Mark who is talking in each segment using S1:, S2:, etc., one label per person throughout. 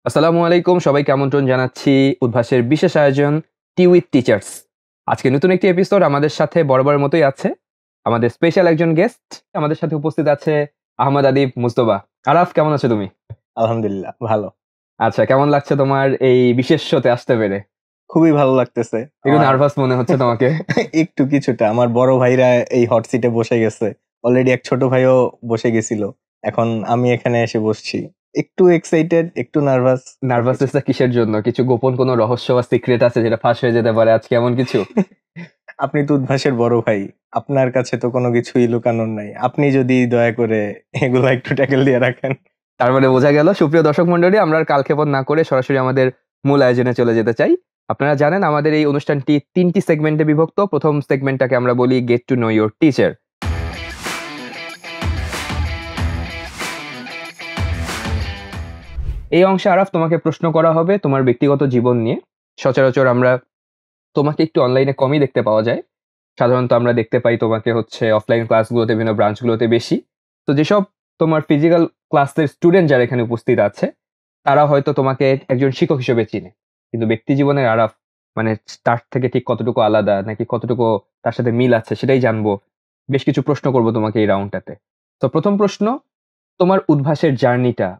S1: আসসালামু আলাইকুম, সবাইকে আমন্ত্রণ জানাচ্ছি উদ্ভাসের বিশেষ আয়োজন টি উইথ টিচার্স। আজকে নতুন একটি এপিসোড আমাদের সাথে বরাবরের মতোই আছে। আমাদের স্পেশাল একজন গেস্ট আমাদের সাথে উপস্থিত আছে, আহমদ আদিব মুস্তফা। আরাফ, কেমন আছো তুমি?
S2: আলহামদুলিল্লাহ ভালো।
S1: আচ্ছা, কেমন লাগছে তোমার এই বিশেষ শোতে আসতে পেরে?
S2: খুবই ভালো লাগতেছে।
S1: একটু নার্ভাস মনে হচ্ছে তোমাকে?
S2: একটু কিছুটা। আমার বড় ভাইরা এই হট সিটে বসে গেছে, অলরেডি এক ছোট ভাইও বসে গেছিল, এখন আমি এখানে এসে বসছি। একটু এক্সাইটেড, একটু নার্ভাস।
S1: নার্ভাসনেসটা কিসের জন্য? কিছু গোপন কোনো রহস্য বা সিক্রেট আছে যেটা ফাঁস হয়ে যেতে পারে আজকে, এমন কিছু?
S2: আপনি তো উদ্ভাসের বড় ভাই, আপনার কাছে তো কোনো কিছুই লুকানোর নাই। আপনি যদি দয়া করে এগুলো একটু ট্যাকেল দিয়ে রাখেন।
S1: তার মানে বোঝা গেল, সুপ্রিয় দর্শক মন্ডলী, আমরা আর কালক্ষেপণ না করে সরাসরি আমাদের মূল আয়োজনে চলে যেতে চাই। আপনারা জানেন আমাদের এই অনুষ্ঠানটি 3টি সেগমেন্টে বিভক্ত। প্রথম সেগমেন্টটাকে আমরা বলি get to know your teacher. এই অংশে আরাফ তোমাকে প্রশ্ন করা হবে তোমার ব্যক্তিগত জীবন নিয়ে। সচরাচর আমরা তোমাকে একটু অনলাইনে কমই দেখতে পাওয়া যায়। সাধারণত আমরা দেখতে পাই তোমাকে হচ্ছে অফলাইন ক্লাসগুলোতে, বিভিন্ন ব্রাঞ্চগুলোতে বেশি। তো যেসব তোমার ফিজিক্যাল ক্লাসের স্টুডেন্ট যারা এখানে উপস্থিত আছে, তারা হয়তো তোমাকে একজন শিক্ষক হিসেবে চিনে, কিন্তু ব্যক্তি জীবনের আরাফ মানে তার থেকে ঠিক কতটুকু আলাদা, নাকি কতটুকু তার সাথে মিল আছে, সেটাই জানবো। বেশ কিছু প্রশ্ন করবো তোমাকে এই রাউন্ডটাতে। তো প্রথম প্রশ্ন, তোমার উদ্ভাসের জার্নিটা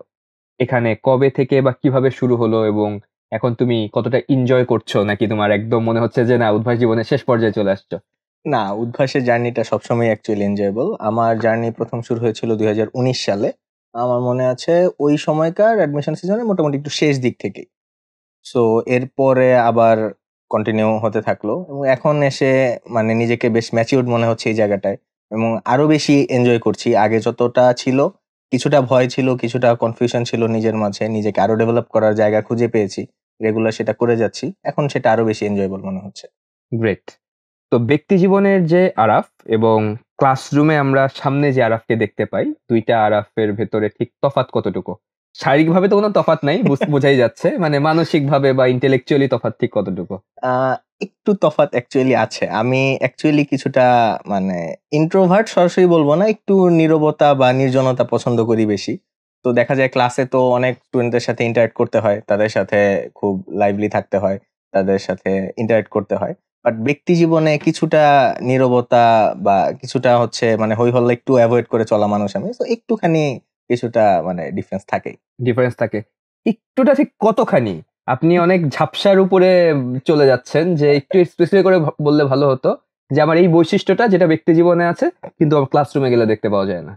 S1: এখানে কবে থেকে বা কিভাবে শুরু হলো, এবং এখন তুমি কতটা এনজয় করছো, নাকি তোমার একদম মনে হচ্ছে যে না, উদ্ভাস জীবনের শেষ পর্যায়ে চলে আসছো?
S2: না, উদ্ভাসের জার্নিটা সবসময় অ্যাকচুয়ালি এনজয়েবল। আমার জার্নি প্রথম শুরু হয়েছিল 2019 সালে। আমার মনে আছে ওই সময়কার অ্যাডমিশন সিজনে মোটামুটি একটু শেষ দিক থেকেই। সো এরপরে আবার কন্টিনিউ হতে থাকলো এবং এখন এসে মানে নিজেকে বেশ ম্যাচিউরড মনে হচ্ছে এই জায়গাটায়, এবং আরো বেশি এনজয় করছি। আগে যতটা ছিল, কিছুটা ভয় ছিল, কিছুটা কনফিউশন ছিল নিজের মাঝে, নিজেকে আরো ডেভেলপ করার জায়গা খুঁজে পেয়েছি, রেগুলার সেটা করে যাচ্ছি। এখন সেটা আরো বেশি এনজয়েবল মনে হচ্ছে।
S1: গ্রেট। তো ব্যক্তি জীবনের যে আরাফ এবং ক্লাসরুমে আমরা সামনে যে আরাফকে দেখতে পাই, দুইটা আরাফের ভেতরে ঠিক তফাৎ কতটুকু? শারীরিকভাবে তো কোনো তফাৎ নাই, বোঝাই যাচ্ছে, মানে মানসিকভাবে বা ইন্টেলেকচুয়ালি তফাৎ ঠিক কতটুকু?
S2: একটু তফাৎ অ্যাকচুয়ালি আছে। আমি অ্যাকচুয়ালি কিছুটা মানে ইন্ট্রোভার্ট সরাসরি বলবো না, একটু নীরবতা বা নির্জনতা পছন্দ করি বেশি। তো দেখা যায় ক্লাসে তো অনেক স্টুডেন্টদের সাথে ইন্টারেক্ট করতে হয়, তাদের সাথে খুব লাইভলি থাকতে হয়, তাদের সাথে ইন্টারেক্ট করতে হয়। বাট ব্যক্তি জীবনে কিছুটা নীরবতা বা কিছুটা হচ্ছে মানে হই হল্লা একটু অ্যাভয়েড করে চলা মানুষ আমি। তো একটুখানি কিছুটা মানে ডিফারেন্স থাকেই।
S1: ডিফারেন্স থাকে একটুটা, ঠিক কতখানি? আপনি অনেক ঝাপসার উপরে চলে যাচ্ছেন, যে একটু স্পেসিফিক করে বললে ভালো হতো, যে আমার এই বৈশিষ্ট্যটা যেটা ব্যক্তি জীবনে আছে কিন্তু ক্লাসরুমে গেলে দেখতে পাওয়া যায় না।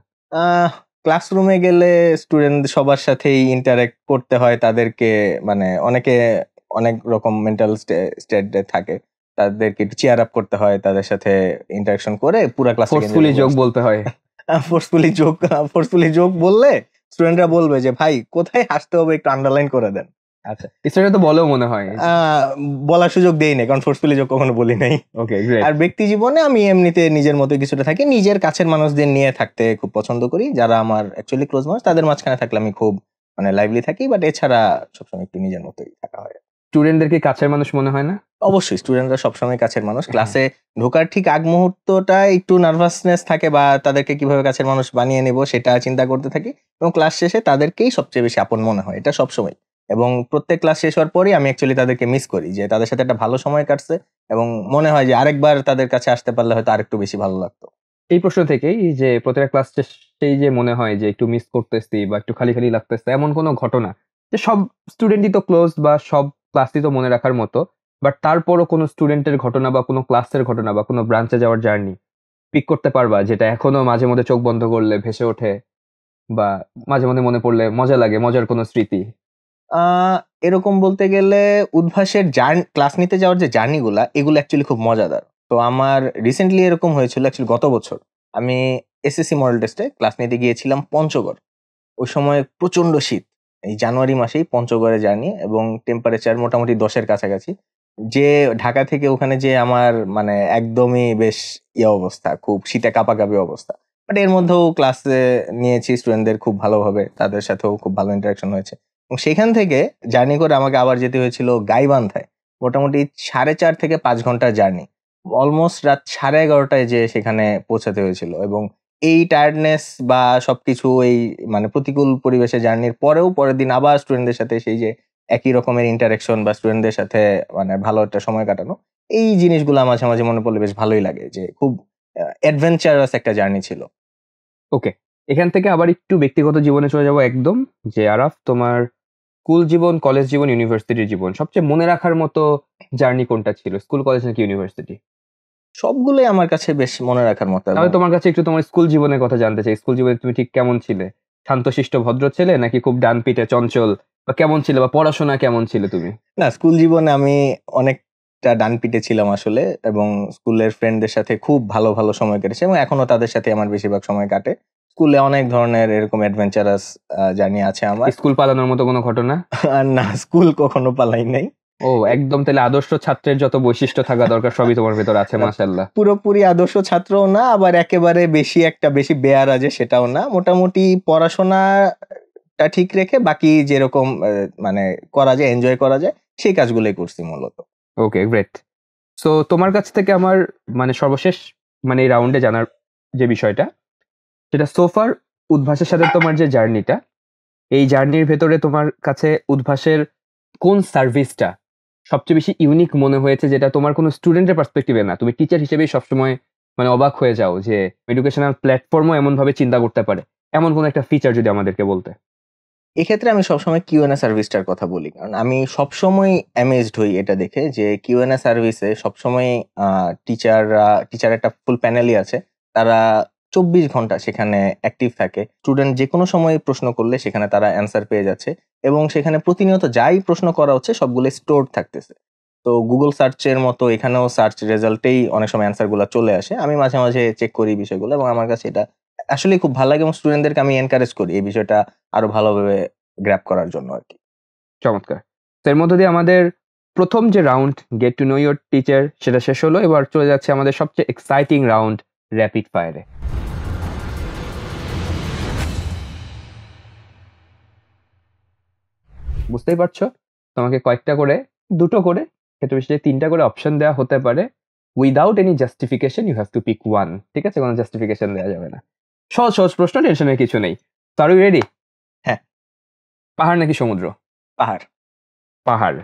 S2: ক্লাসরুমে গেলে স্টুডেন্ট সবার সাথেই ইন্টারেক্ট করতে হয়, তাদেরকে মানে অনেকে অনেক রকম মেন্টাল স্টেটে থাকে, তাদেরকে একটু চেয়ার আপ করতে হয়, তাদের সাথে ইন্টারাকশন করে পুরা ক্লাস
S1: ফোর্সফুলি যোগ বলতে হয়।
S2: ফোর্সফুলি জোক বললে স্টুডেন্টরা বলবে যে ভাই কোথায় হাসতে হবে একটু আন্ডারলাইন করে দেন।
S1: আচ্ছা, সেটা তো বলেও মনে হয়।
S2: বলার সুযোগ দেই নাই, কারণ ফোর্সফুলি জোক কখনো বলি নাই।
S1: ওকে, গ্রেট।
S2: আর ব্যক্তি জীবনে আমি এমনিতে নিজের মতো কিছুটা থাকি, নিজের কাছের মানুষদের নিয়ে থাকতে খুব পছন্দ করি, যারা আমার অ্যাকচুয়ালি ক্লোজ মানুষ, তাদের মাঝখানে থাকলে আমি খুব মানে লাইভলি থাকি। বাট এছাড়া সবসময় একটু নিজের মতোই থাকা হয়।
S1: স্টুডেন্টদেরকে কাছের মানুষ মনে হয় না?
S2: অবশ্যই স্টুডেন্টরা সবসময় কাছের মানুষ। ক্লাসে ঢোকার ঠিক আগ মুহূর্তটা একটু নার্ভাসনেস থাকে, বা তাদেরকে কিভাবে কাছের মানুষ বানিয়ে নেব সেটা চিন্তা করতে থাকি, এবং ক্লাস শেষে তাদেরকেই সবচেয়ে বেশি আপন মনে হয়, এটা সবসময়। এবং প্রত্যেক ক্লাস শেষ হওয়ার পরই আমি অ্যাকচুয়ালি তাদেরকে মিস করি, যে তাদের সাথে একটা ভালো সময় কাটছে, এবং মনে হয় যে আরেকবার তাদের কাছে আসতে পারলে হয়তো আরেকটু বেশি ভালো লাগতো।
S1: এই প্রশ্ন থেকেই যে প্রত্যেকটা ক্লাস সেই যে মনে হয় যে একটু মিস করতেছি বা একটু খালি খালি লাগতেছে, এমন কোনো ঘটনা, যে সব স্টুডেন্টই তো ক্লোজ বা সব ক্লাসই তো মনে রাখার মতো, বাট তারপরও কোনো স্টুডেন্টের ঘটনা বা কোনো ক্লাসের ঘটনা বা কোনো ব্রাঞ্চে যাওয়ার জার্নি পিক করতে পারবা, যেটা এখনো মাঝে মধ্যে চোখ বন্ধ করলে ভেসে ওঠে, বা মাঝে মধ্যে মনে পড়লে মজা লাগে, মজার কোনো স্মৃতি?
S2: এরকম বলতে গেলে উদ্ভাসের ক্লাস নিতে যাওয়ার যে জার্নি গুলা, এগুলো অ্যাকচুয়ালি খুব মজাদার। তো আমার রিসেন্টলি এরকম হয়েছিল, অ্যাকচুয়ালি গত বছর আমি এসএসসি মডেল টেস্টে ক্লাস নিতে গিয়েছিলাম পঞ্চগড়। ওই সময় প্রচন্ড শীত, এই জানুয়ারি মাসেই পঞ্চগড়ে জার্নি, এবং টেম্পারেচার মোটামুটি 10-এর কাছাকাছি। যে ঢাকা থেকে ওখানে যে আমার মানে একদমই বেশ অবস্থা, খুব শীতে কাঁপাকাঁপি অবস্থা। বাট এর মধ্যেও ক্লাসে নিয়েছি স্টুডেন্টদের খুব ভালোভাবে, তাদের সাথেও খুব ভালো ইন্টারাকশন হয়েছে, এবং সেখান থেকে জার্নি করে আমাকে আবার যেতে হয়েছিল গাইবান্ধায়। মোটামুটি 4.5 থেকে 5 ঘন্টার জার্নি, অলমোস্ট রাত 11:30টায় যে সেখানে পৌঁছাতে হয়েছিল। এবং এই টায়ার্ডনেস বা সবকিছু এই মানে প্রতিকূল পরিবেশে জার্নির পরেও পরের দিন আবার স্টুডেন্টদের সাথে সেই যে একই রকমের ইন্টারাকশন বা স্টুডেন্টদের সাথে মানে ভালো একটা সময় কাটানো, এই জিনিসগুলো মাঝে মাঝে মনে পড়লে বেশ ভালোই লাগে, যে খুব অ্যাডভেঞ্চারাস একটা জার্নি ছিল।
S1: ওকে, এখান থেকে আবার একটু ব্যক্তিগত জীবনে চলে যাবো একদম, যে আরাফ তোমার স্কুল জীবন, কলেজ জীবন, ইউনিভার্সিটির জীবন সবচেয়ে মনে রাখার মতো জার্নি কোনটা ছিল? স্কুল, কলেজ নাকি ইউনিভার্সিটি?
S2: সবগুলোই আমার কাছে বেশ মনে রাখার মতো। এবং
S1: তাহলে তোমার কাছে একটু তোমার স্কুল জীবনের কথা জানতে চাই। স্কুল জীবনে তুমি ঠিক কেমন ছিলে? শান্তশিষ্ট ভদ্র ছেলে নাকি খুব ডানপিটে চঞ্চল, বা কেমন ছিলে, বা পড়াশোনা কেমন ছিলে তুমি?
S2: না, স্কুল জীবনে আমি অনেকটা ডানপিটে ছিলাম আসলে, এবং স্কুলের ফ্রেন্ডদের সাথে খুব ভালো ভালো সময় কেটেছে এবং এখনো তাদের সাথে আমার বেশিরভাগ সময় কাটে। স্কুলে অনেক ধরনের এরকম অ্যাডভেঞ্চারাস জার্নি আছে আমার।
S1: স্কুল পালানোর মতো কোনো ঘটনা?
S2: আর না, স্কুল কখনো পালাই নাই।
S1: ও একদম, তাহলে আদর্শ ছাত্রের যত বৈশিষ্ট্য থাকা দরকার সবই তোমার ভেতর আছে, মাশাআল্লাহ।
S2: পুরোপুরি আদর্শ ছাত্রও না, আবার একেবারে বেশি বেয়ারা যে সেটাও না। মোটামুটি পড়াশোনাটা ঠিক রেখে বাকি যেরকম মানে করা যায়, এনজয় করা যায়, সেই কাজগুলোই করছি মূলত।
S1: ওকে, গ্রেট। সো তোমার কাছ থেকে আমার মানে সর্বশেষ মানে এই রাউন্ডে জানার যে বিষয়টা, সেটা সোফার উদ্ভাসের সাথে তোমার যে জার্নিটা, এই জার্নির ভেতরে তোমার কাছে উদ্ভাসের কোন সার্ভিসটা সবচেয়ে বেশি ইউনিক মনে হয়েছে, যেটা তোমার কোনো স্টুডেন্টের পার্সপেক্টিভে না, তুমি টিচার হিসেবেই সবসময় মানে অবাক হয়ে যাও যে এডুকেশনাল প্ল্যাটফর্মও এমন ভাবে চিন্তা করতে পারে, এমন কোন একটা ফিচার যদি আমাদেরকে বলতে।
S2: এক্ষেত্রে আমি সবসময় কিউএনএ সার্ভিসটার কথা বলি, কারণ আমি সবসময় অ্যামেজড হই এটা দেখে যে কিউএনএ সার্ভিসে সবসময় টিচার একটা ফুল প্যানেলই আছে, তারা 24 ঘন্টা সেখানে অ্যাক্টিভ থাকে। স্টুডেন্ট যে কোনো সময় প্রশ্ন করলে সেখানে তারা অ্যান্সার পেয়ে যাচ্ছে, এবং সেখানে প্রতিনিয়ত যাই প্রশ্ন করা হচ্ছে সবগুলো স্টোর থাকতেছে। তো গুগল সার্চের মতো এখানেও সার্চ রেজাল্টেই অনেক সময় অ্যান্সারগুলো চলে আসে। আমি মাঝে মাঝে চেক করি বিষয়গুলো, এবং আমার কাছে এটা আসলেই খুব ভালো লাগে, এবং স্টুডেন্টদেরকে আমি এনকারেজ করি এই বিষয়টা আরো ভালোভাবে গ্র্যাব করার জন্য আরকি।
S1: চমৎকার। তো এর মধ্যে দিয়ে আমাদের প্রথম যে round get to know your teacher সেটা শেষ হলো, এবার চলে যাচ্ছে আমাদের সবচেয়ে এক্সাইটিং রাউন্ড, র্যাপিড ফায়ারে। বুঝতেই পারছো, তোমাকে কয়েকটা করে, দুটো করে, ক্ষেত্রে বিশেষে 3টা করে অপশন দেওয়া হতে পারে। Without any justification you have to pick one. ঠিক আছে, কোনো জাস্টিফিকেশন দেওয়া যাবে না। সহজ সহজ প্রশ্ন, টেনশনের কিছু নেই। তো আর ইউ রেডি?
S2: হ্যাঁ।
S1: পাহাড় নাকি সমুদ্র?
S2: পাহাড়।
S1: পাহাড়।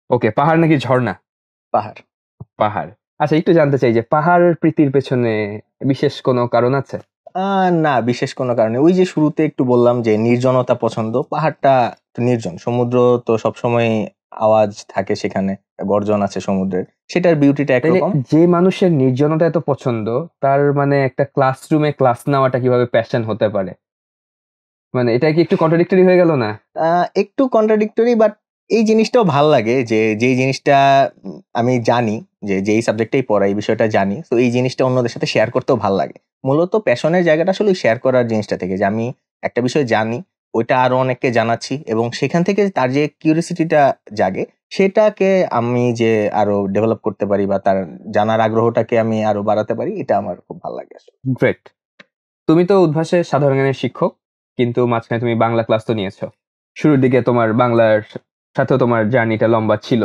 S1: ওকে, পাহাড় নাকি ঝর্ণা?
S2: পাহাড়।
S1: পাহাড়। আচ্ছা, একটু জানতে চাই যে পাহাড় প্রীতির পেছনে বিশেষ কোনো কারণ আছে?
S2: না, বিশেষ কোনো কারণে। ওই যে শুরুতে একটু বললাম যে নির্জনতা পছন্দ। পাহাড়টা একটু নির্জন। সমুদ্র তো সবসময় আওয়াজ থাকে সেখানে। গর্জন আছে সমুদ্রের। সেটার বিউটিটা
S1: তাইলে
S2: একরকম।
S1: যে মানুষের নির্জনতা এত পছন্দ, তার মানে একটা ক্লাসরুমে ক্লাস নেওয়াটা কিভাবে প্যাশন হতে পারে? মানে এটা কি একটু কন্ট্রাডিক্টরি হয়ে গেল না?
S2: একটু কন্ট্রাডিক্টরি, বাট এই জিনিসটাও ভাল লাগে যে যেই জিনিসটা আমি জানি, যে যেই সাবজেক্টেই পড়াই এই বিষয়টা জানি। তো এই জিনিসটা অন্যদের সাথে শেয়ার করতেও ভাল লাগে। মূলত প্যাশনের জায়গাটা আসলে শেয়ার করার জিনিসটা থেকে, যে আমি একটা বিষয় জানি, ওইটা আরো অনেককে জানাচ্ছি, এবং সেখান থেকে তার যে কিউরিওসিটিটা জাগে, সেটাকে আমি যে আরো ডেভেলপ করতে পারি বা তার জানার আগ্রহটাকে আমি আরো বাড়াতে পারি, এটা আমার খুব ভালো লাগে আসলে।
S1: গ্রেট। তুমি তো উদ্ভাসে সাধারণ জ্ঞানের শিক্ষক, কিন্তু মাঝখানে তুমি বাংলা ক্লাস তো নিয়েছো। শুরুর দিকে তোমার বাংলার সাথেও তোমার জার্নিটা লম্বা ছিল।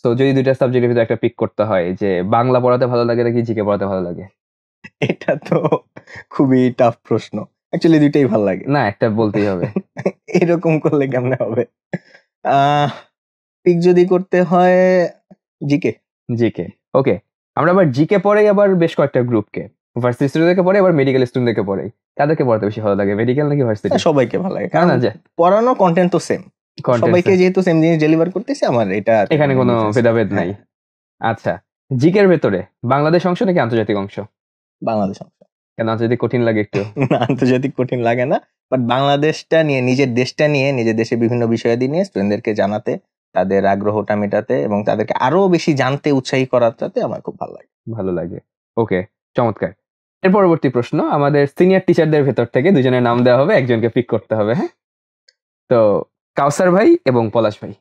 S1: তো যদি 2টা সাবজেক্টের ভিতরে একটা পিক করতে হয়, যে বাংলা পড়াতে ভালো লাগে নাকি জিকে পড়াতে ভালো লাগে?
S2: এটা তো খুবই টাফ প্রশ্ন। অ্যাকচুয়ালি দুইটাই ভাল লাগে।
S1: না, একটা বলতেই হবে।
S2: এরকম করলে কেমনে হবে? আহ পিক যদি করতে হয়, জিকে।
S1: জিকে। ওকে, আমরা আবার জিকে পড়াই আবার বেশ কয়েকটা গ্রুপকে। ভার্সিটি স্টুডেন্টদেরকে পড়াই, আবার মেডিকেল স্টুডেন্টদেরকে পড়াই। কাদেরকে পড়াতে বেশি ভালো লাগে, মেডিকেল নাকি ভার্সিটি?
S2: সবাইকে ভালো লাগে,
S1: না
S2: কারণ
S1: না, যে
S2: পড়ানোর কন্টেন্ট তো সেম।
S1: content
S2: সবাইকে
S1: same।
S2: যেহেতু সেম জিনিস ডেলিভার করতেছি, আমার এটা
S1: এখানে কোনো
S2: difference নেই।
S1: ভেদাভেদ নাই।
S2: হ্যাঁ,
S1: আচ্ছা, জিকের ভেতরে বাংলাদেশ অংশ নাকি আন্তর্জাতিক অংশ?
S2: বাংলাদেশ অংশ।
S1: কেন আন্তর্জাতিক কঠিন লাগে একটু?
S2: না, আন্তর্জাতিক কঠিন লাগে না, বাট বাংলাদেশটা নিয়ে, নিজের দেশটা নিয়ে, নিজের দেশের বিভিন্ন বিষয়াদি নিয়ে স্টুডেন্টদেরকে জানাতে, তাদের আগ্রহটা মেটাতে এবং তাদেরকে আরো বেশি জানতে উৎসাহী করাতে আমার খুব ভালো লাগে।
S1: ভালো লাগে। ওকে, চমৎকার। এর পরবর্তী প্রশ্ন, আমাদের সিনিয়র টিচারদের ভেতর থেকে দুজনের নাম দেওয়া হবে, একজনকে পিক করতে হবে। হ্যাঁ, তো কাউসার ভাই এবং পলাশ ভাই।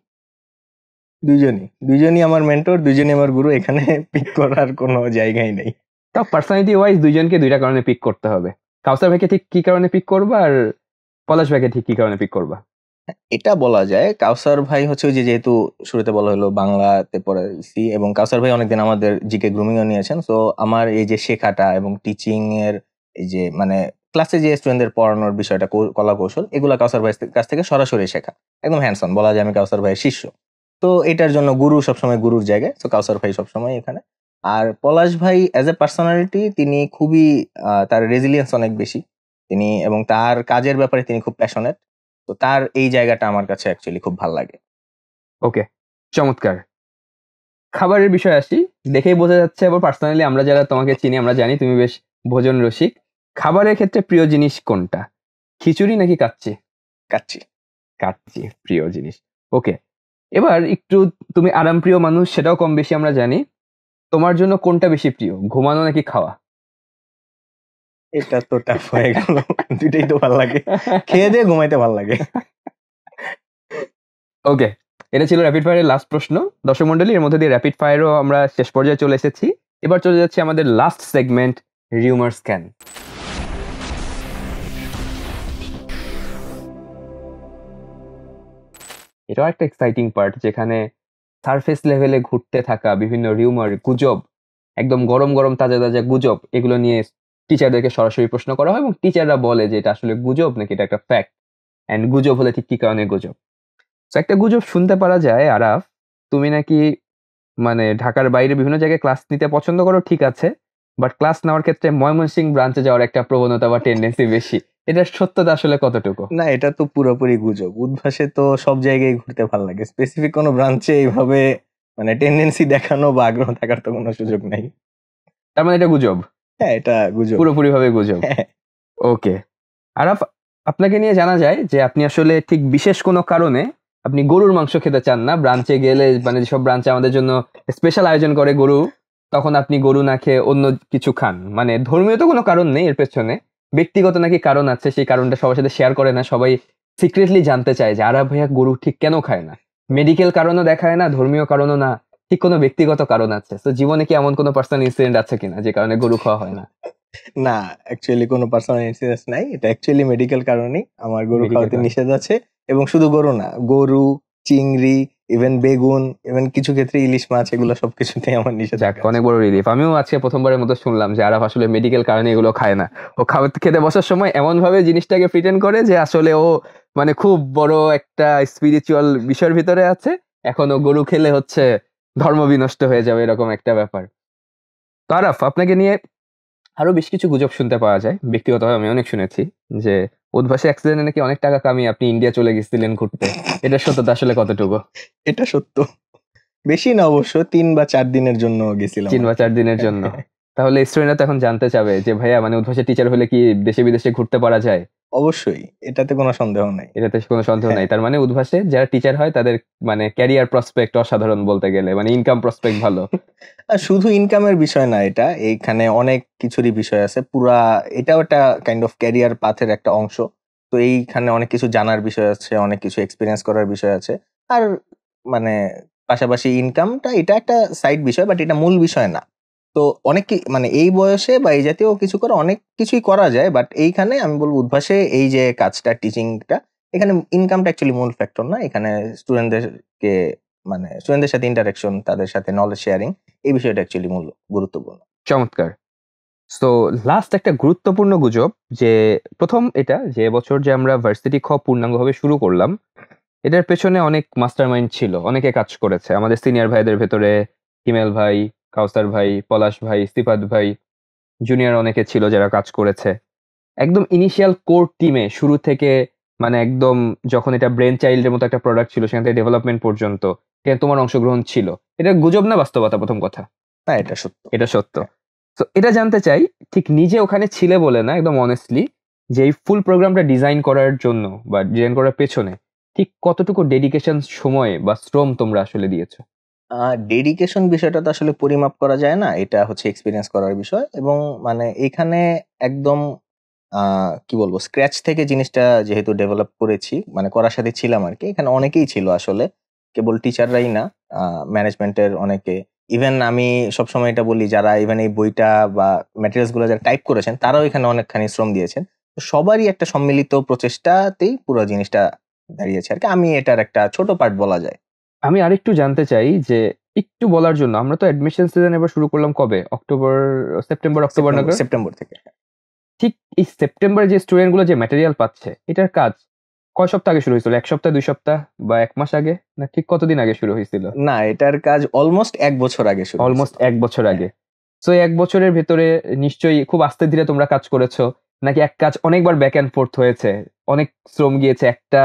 S2: দুজনই আমার মেন্টর, দুজনই আমার গুরু। এখানে পিক করার কোনো জায়গাই নেই।
S1: তাও পার্সোনালিটি ওয়াইজ দুইজনকে 2টা কারণে পিক করতে হবে। কাউসার ভাইকে ঠিক কি কারণে পিক করবা, আর পলাশ ভাইকে ঠিক কি কারণে পিক করবা?
S2: এটা বলা যায়, কাউসার ভাই হচ্ছে ওই যে, যেহেতু শুরুতে বলা হলো বাংলাতে পড়াইছি, এবং কাউসার ভাই অনেকদিন আমাদের জিকে গ্রুমিংও নিয়েছেন। সো আমার এই যে শেখাটা এবং টিচিং এর এই যে মানে ক্লাসে যে স্টুডেন্টদের পড়ানোর বিষয়টা কলা কৌশল এগুলা কাউসার ভাইয়ের কাছ থেকে সরাসরি শেখা, একদম হ্যান্ডস অন, বলা যায় আমি কাউসার ভাইয়ের শিষ্য। তো এটার জন্য গুরু সবসময় গুরুর জায়গায়, তো কাউসার ভাই সবসময় এখানে। আর পলাশ ভাই অ্যাজ এ পার্সোনালিটি তিনি খুবই তার রেজিলিয়েন্স অনেক বেশি তিনি, এবং তার কাজের ব্যাপারে তিনি খুব প্যাশনেট। তো তার এই জায়গাটা আমার কাছে অ্যাকচুয়ালি খুব ভালো লাগে।
S1: ওকে, চমৎকার। খাবারের বিষয়ে আসি, দেখেই বোঝা যাচ্ছে, আবার পার্সোনালি আমরা যারা তোমাকে চিনি আমরা জানি তুমি বেশ ভোজন রসিক। খাবারের ক্ষেত্রে প্রিয় জিনিস কোনটা, খিচুড়ি নাকি কাচ্চি?
S2: কাচ্চি।
S1: কাচ্চি প্রিয় জিনিস। ওকে, এবার একটু তুমি আরামপ্রিয় মানুষ সেটাও কম বেশি আমরা জানি, তোমার জন্য কোনটা বেশি প্রিয়, ঘুমানো নাকি খাওয়া?
S2: এটা তো টাফ হয়ে গেল, দুইটাই তো ভালো লাগে, খেয়ে দিয়ে ঘুমাইতে ভালো লাগে।
S1: ওকে, এটা ছিল র্যাপিড ফায়ারের লাস্ট প্রশ্ন। দর্শক মন্ডলী, এর মধ্যে দিয়ে র্যাপিড ফায়ারও আমরা শেষ পর্যায়ে চলে এসেছি। এবার চলে যাচ্ছে আমাদের লাস্ট সেগমেন্ট, রিউমার স্ক্যান। এটাও একটা এক্সাইটিং পার্ট, যেখানে সারফেস লেভেলে ঘুরতে থাকা বিভিন্ন রিউমার, গুজব, একদম গরম গরম তাজা তাজা গুজব, এগুলো নিয়ে টিচারদেরকে সরাসরি প্রশ্ন করা হয় এবং টিচাররা বলে যে এটা আসলে গুজব নাকি এটা একটা ফ্যাক্ট, অ্যান্ড গুজব হলে ঠিক কি কারণে গুজব। তো একটা গুজব শুনতে পারা যায়, আরাফ, তুমি নাকি মানে ঢাকার বাইরে বিভিন্ন জায়গায় ক্লাস নিতে পছন্দ করো, ঠিক আছে, বাট ক্লাস নেওয়ার ক্ষেত্রে ময়মনসিংহ ব্রাঞ্চে যাওয়ার একটা প্রবণতা বা টেন্ডেন্সি বেশি, এটার সত্যতা আসলে কতটুকু?
S2: না, এটা তো পুরোপুরি গুজব। উদ্ভাসে তো সব জায়গায় ঘুরতে ভালো লাগে, স্পেসিফিক কোনো ব্রাঞ্চে এইভাবে মানে টেন্ডেন্সি দেখানো বা আগ্রহ থাকার তো কোনো সুযোগ নাই।
S1: তার মানে এটা গুজব,
S2: হ্যাঁ এটা গুজব,
S1: পুরোপুরি ভাবে গুজব।
S2: হ্যাঁ।
S1: ওকে, আরাফ, আপনাকে নিয়ে জানা যায় যে আপনি আসলে ঠিক বিশেষ কোনো কারণে আপনি গরুর মাংস খেতে চান না। ব্রাঞ্চে গেলে, মানে যেসব ব্রাঞ্চে আমাদের জন্য স্পেশাল আয়োজন করে গরু, তখন আপনি গরু না খেয়ে অন্য কিছু খান। মানে ধর্মীয় তো কোনো কারণ নেই এর পেছনে, ব্যক্তিগত নাকি কারণ আছে, সেই কারণটা সবার সাথে শেয়ার করে না, সবাই সিক্রেটলি জানতে চায় যে আরাফ ভাইয়া গরু ঠিক কেন খায় না। মেডিকেল কারণও দেখায় না, ধর্মীয় কারণও না, ঠিক কোনো ব্যক্তিগত কারণ আছে। তো জীবনে কি এমন কোনো পার্সোনাল ইনসিডেন্ট আছে কিনা যে কারণে গরু খাওয়া হয় না?
S2: না, অ্যাকচুয়ালি কোনো পার্সোনাল ইন্সিডেন্স নাই, এটা অ্যাকচুয়ালি মেডিকেল কারণেই আমার গরু
S1: Medical
S2: খাওয়াতে
S1: কারণ।
S2: নিষেধ আছে। এবং শুধু গরু না, গরু, চিংড়ি, ইভেন বেগুন, ইভেন কিছু ক্ষেত্রে ইলিশ মাছ, এগুলো সবকিছুতেই আমার
S1: যাক,
S2: নিষেধাজ্ঞা
S1: অনেক
S2: আছে।
S1: বড় রিলিফ। আমিও আজকে প্রথমবারের মতো শুনলাম যে আরাফ আসলে মেডিকেল কারণে এগুলো খায় না। ও খেতে বসার সময় এমন ভাবে জিনিসটাকে প্রিটেন্ড করে যে আসলে ও মানে খুব বড় একটা স্পিরিচুয়াল বিষয়ের ভিতরে আছে, এখন ও গরু খেলে হচ্ছে ধর্ম বিনষ্ট হয়ে যাবে, এরকম একটা ব্যাপার। তো আরাফ, আপনাকে নিয়ে আরো বেশ কিছু গুজব শুনতে পাওয়া যায়, ব্যক্তিগতভাবে আমি অনেক শুনেছি যে উদ্ভাসে অ্যাক্সিডেন্টে নাকি অনেক টাকা কামিয়ে আপনি ইন্ডিয়া চলে গেছিলেন ঘুরতে, এটা সত্যতা আসলে কতটুকু?
S2: এটা সত্য, বেশি না অবশ্য, 3 বা 4 দিনের জন্য গেছিলাম
S1: 3 বা 4 দিনের জন্য? তাহলে স্টুডেন্টরা তো এখন জানতে চাবে যে ভাইয়া মানে উদ্ভাসের টিচার হলে কি দেশে বিদেশে ঘুরতে পারা যায়?
S2: অবশ্যই, এটাতে কোনো সন্দেহ নাই।
S1: এটাতে কোনো সন্দেহ নাই।
S2: হ্যাঁ।
S1: তার মানে উদ্ভাসে যারা টিচার হয় তাদের মানে ক্যারিয়ার প্রসপেক্ট অসাধারণ বলতে গেলে, মানে ইনকাম প্রসপেক্ট ভালো।
S2: আর শুধু ইনকামের বিষয় না, এটা এইখানে অনেক কিছুরই বিষয় আছে। এটাও একটা কাইন্ড অফ ক্যারিয়ার পাথের একটা অংশ। তো এইখানে অনেক কিছু জানার বিষয় আছে, অনেক কিছু এক্সপিরিয়েন্স করার বিষয় আছে। আর মানে পাশাপাশি ইনকামটা এটা একটা সাইড বিষয়, বাট এটা মূল বিষয় না। তো মানে এই বয়সে বা এই জাতীয় কিছু করে অনেক কিছুই করা যায়, বাট এইখানে আমি বলবো উদ্ভাসে এই যে কাজটা, টিচিংটা, এখানে ইনকামটা অ্যাকচুয়ালি মূল ফ্যাক্টর না। এখানে স্টুডেন্টদেরকে মানে স্টুডেন্টদের সাথে ইন্টারাকশন, তাদের সাথে নলেজ শেয়ারিং, এই বিষয়টা অ্যাকচুয়ালি মূল গুরুত্বপূর্ণ।
S1: চমৎকার। সো লাস্ট একটা গুরুত্বপূর্ণ গুজব, যে প্রথম এটা যে বছর যে আমরা ভার্সিটি খ পূর্ণাঙ্গভাবে শুরু করলাম, এটার পেছনে অনেক মাস্টারমাইন্ড ছিল, অনেকে কাজ করেছে। আমাদের সিনিয়র ভাইদের ভেতরে হিমেল ভাই, কাউসার ভাই, পলাশ ভাই, সিফাত ভাই, জুনিয়র অনেকে ছিল যারা কাজ করেছে। একদম ইনিশিয়াল কোর টিমে শুরু থেকে, মানে একদম যখন এটা ব্রেন চাইল্ডের মতো একটা প্রোডাক্ট ছিল সেখান থেকে ডেভেলপমেন্ট পর্যন্ত, এখানে তোমার অংশগ্রহণ ছিল। এটা গুজব না বাস্তবতা? প্রথম কথা,
S2: না, এটা সত্য।
S1: এটা সত্য। তো এটা জানতে চাই, ঠিক নিজে ওখানে ছিলে বলে না, একদম অনেস্টলি, যে এই ফুল প্রোগ্রামটা ডিজাইন করার জন্য বা ডিজাইন করার পেছনে ঠিক কতটুকু ডেডিকেশন, সময় বা শ্রম তোমরা আসলে দিয়েছো?
S2: ডেডিকেশন বিষয়টা তো আসলে পরিমাপ করা যায় না, এটা হচ্ছে এক্সপিরিয়েন্স করার বিষয়। এবং মানে এখানে একদম কি বলবো, স্ক্র্যাচ থেকে জিনিসটা যেহেতু ডেভেলপ করেছি, মানে করার সাথে ছিলাম আর কি। এখানে অনেকেই ছিল আসলে, কেবল টিচাররাই না, ম্যানেজমেন্টের অনেকে। ইভেন আমি সবসময় এটা বলি, যারা ইভেন এই বইটা বা ম্যাটেরিয়ালস গুলো যারা টাইপ করেছেন, তারাও এখানে অনেকখানি শ্রম দিয়েছেন। তো সবারই একটা সম্মিলিত প্রচেষ্টাতেই পুরো জিনিসটা দাঁড়িয়েছে আর কি। আমি এটার একটা ছোট পার্ট বলা যায়।
S1: আমি আরেকটু জানতে চাই যে, একটু বলার জন্য, আমরা তো অ্যাডমিশন সিজন এবার শুরু করলাম কবে? অক্টোবর, সেপ্টেম্বর অক্টোবর নাগাদ?
S2: সেপ্টেম্বর থেকে।
S1: ঠিক এই সেপ্টেম্বরে যে স্টুডেন্ট গুলো যে ম্যাটেরিয়াল পাচ্ছে এটার কাজ কয় সপ্তাহ আগে শুরু হয়েছিল? 1 সপ্তাহ, 2 সপ্তাহ বা 1 মাস আগে, না ঠিক কতদিন আগে শুরু হয়েছিল?
S2: না, এটার কাজ অলমোস্ট 1 বছর আগে শুরু
S1: অলমোস্ট
S2: হয়েছিল।
S1: 1 বছর আগে। সো 1 বছরের ভেতরে নিশ্চয়ই খুব আস্তে ধীরে তোমরা কাজ করেছো, নাকি এক কাজ অনেকবার ব্যাক এন্ড ফোর্থ হয়েছে, অনেক শ্রম গিয়েছে, একটা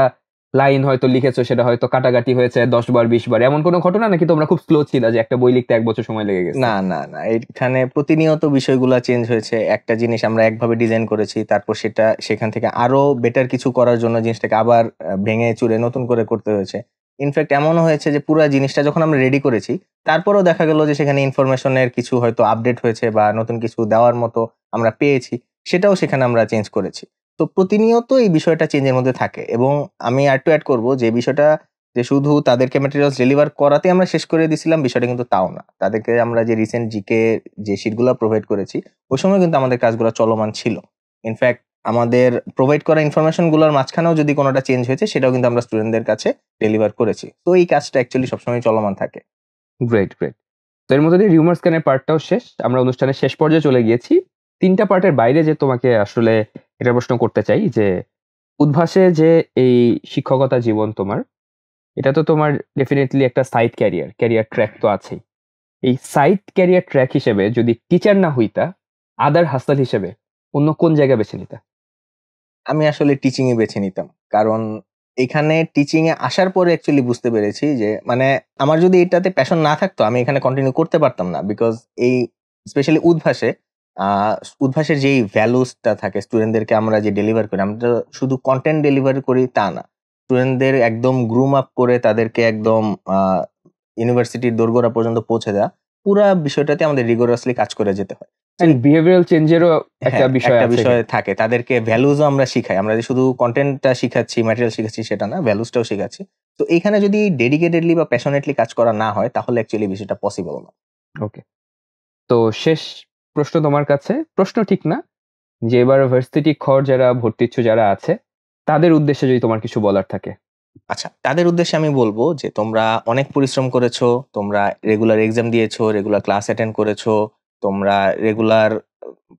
S1: লাইন হয়তো লিখেছো সেটা হয়তো কাটাকাটি হয়েছে 10 বার 20 বার, এমন কোনো ঘটনা, নাকি তোমরা খুব স্লো ছিল যে একটা বই লিখতে 1 বছর সময় লেগে গেছে?
S2: না না না, এখানে প্রতিনিয়ত বিষয়গুলো চেঞ্জ হয়েছে। একটা জিনিস আমরা একভাবে ডিজাইন করেছি, তারপর সেখান থেকে আরো বেটার কিছু করার জন্য জিনিসটাকে আবার ভেঙে চুরে নতুন করে করতে হয়েছে। ইনফ্যাক্ট এমনও হয়েছে যে পুরো জিনিসটা যখন আমরা রেডি করেছি, তারপরেও দেখা গেল যে সেখানে ইনফরমেশনের কিছু হয়তো আপডেট হয়েছে বা নতুন কিছু দেওয়ার মতো আমরা পেয়েছি, সেটাও সেখানে আমরা চেঞ্জ করেছি। তো প্রতিনিয়ত এই বিষয়টা চেঞ্জের মধ্যে থাকে। এবং আমি আরেকটু অ্যাড করব যে বিষয়টা, যে শুধু তাদেরকে ম্যাটেরিয়ালস ডেলিভার করাতে আমরা শেষ করে দিছিলাম, বিষয়টা কিন্তু তাও না। তাদেরকে আমরা যে রিসেন্ট জিকে যে শিটগুলো প্রোভাইড করেছি, ওই সময় কিন্তু আমাদের কাজগুলো চলমান ছিল। ইনফ্যাক্ট আমাদের প্রোভাইড করা ইনফরমেশন গুলোর মাঝখানেও যদি কোনোটা চেঞ্জ হয়েছে, সেটাও কিন্তু আমরা স্টুডেন্টদের কাছে ডেলিভার করেছি। তো এই কাজটা অ্যাকচুয়ালি সবসময় চলমান থাকে।
S1: Great, great. তো এর মধ্যে দিয়ে রিউমার স্ক্যানের পার্টটাও শেষ। আমরা অনুষ্ঠানের শেষ পর্যায়ে চলে গিয়েছি। 3টা পার্টের বাইরে যে তোমাকে আসলে এটা প্রশ্ন করতে চাই যে, উদ্ভাসে যে এই শিক্ষকতা জীবন তোমার, এটা তো তোমার ডেফিনিটলি একটা সাইড ক্যারিয়ার ট্র্যাক তো আছেই। এই সাইড ক্যারিয়ার ট্র্যাক হিসেবে যদি টিচার না হইতা, আদার হাসপাতাল হিসেবে অন্য কোন জায়গা বেছে নিতা?
S2: আমি আসলে টিচিং এ বেছে নিতাম। কারণ এখানে টিচিং এ আসার পরে অ্যাকচুয়ালি বুঝতে পেরেছি যে মানে আমার যদি এটাতে প্যাশন না থাকতো, আমি এখানে কন্টিনিউ করতে পারতাম না। বিকজ এই স্পেশালি আ উদ্ভাসের যেই ভ্যালুসটা থাকে, স্টুডেন্টদেরকে আমরা যে ডেলিভার করি, আমরা তো শুধু কনটেন্ট ডেলিভারি করি তা না। স্টুডেন্টদের একদম গ্রুম আপ করে তাদেরকে একদম আ ইউনিভার্সিটির দোরগোড়া পর্যন্ত পৌঁছে দেওয়া, পুরা বিষয়টাতে আমাদের রিগোরাসলি কাজ করে যেতে হয়।
S1: অ্যান্ড বিহেভিয়ারাল চেঞ্জেরও একটা
S2: হ্যাঁ,
S1: বিষয়
S2: একটা
S1: আছে
S2: বিষয়
S1: এখানে।
S2: থাকে। তাদেরকে ভ্যালুজও আমরা শিখাই। আমরা যে শুধু কনটেন্টটা শিখাচ্ছি, ম্যাটেরিয়াল শিখাচ্ছি সেটা না, ভ্যালুসটাও শিখাচ্ছি। তো এইখানে যদি ডেডিকেটেডলি বা প্যাশনেটলি কাজ করা না হয়, তাহলে অ্যাকচুয়ালি বিষয়টা পসিবল না।
S1: ওকে। তো শেষ প্রশ্ন তোমার কাছে। প্রশ্ন ঠিক না, যে এবার ভার্সিটি যারা ভর্তি ইচ্ছু যারা আছে, তাদের উদ্দেশ্যে যদি তোমার কিছু বলার থাকে?
S2: আচ্ছা, তাদের উদ্দেশ্যে আমি বলব যে তোমরা অনেক পরিশ্রম করেছো, তোমরা রেগুলার এক্সাম দিয়েছো, রেগুলার ক্লাস অ্যাটেন্ড করেছো, তোমরা রেগুলার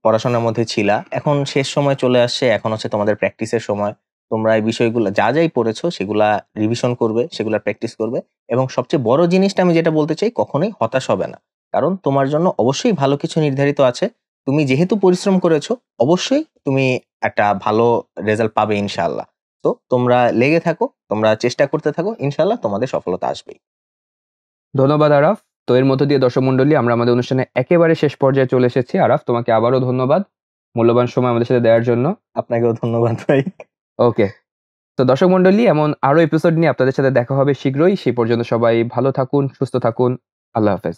S2: পড়াশোনার মধ্যে ছিলা। এখন শেষ সময় চলে আসছে, এখন হচ্ছে তোমাদের প্র্যাকটিসের সময়। তোমরা এই বিষয়গুলো যাই পড়েছো সেগুলা রিভিশন করবে, সেগুলা প্র্যাকটিস করবে। এবং সবচেয়ে বড় জিনিসটা আমি যেটা বলতে চাই, কখনোই হতাশ হবে না। কারণ তোমার জন্য অবশ্যই ভালো কিছু নির্ধারিত আছে। তুমি যেহেতু পরিশ্রম করেছো, অবশ্যই তুমি একটা ভালো রেজাল্ট পাবে ইনশাআল্লাহ। তো তোমরা লেগে থাকো, তোমরা চেষ্টা করতে থাকো, ইনশাআল্লাহ তোমাদের সফলতা আসবেই।
S1: ধন্যবাদ আরাফ। তো এর মধ্য দিয়ে দর্শক মণ্ডলী, আমরা আমাদের অনুষ্ঠানে একেবারে শেষ পর্যায়ে চলে এসেছি। আরাফ, তোমাকে আবারও ধন্যবাদ মূল্যবান সময় আমাদের সাথে দেওয়ার জন্য।
S2: আপনাকেও ধন্যবাদ ভাই।
S1: ওকে। তো দর্শক মণ্ডলী, এমন আরো এপিসোড নিয়ে আপনাদের সাথে দেখা হবে শীঘ্রই। সেই পর্যন্ত সবাই ভালো থাকুন, সুস্থ থাকুন। আল্লাহ হাফেজ।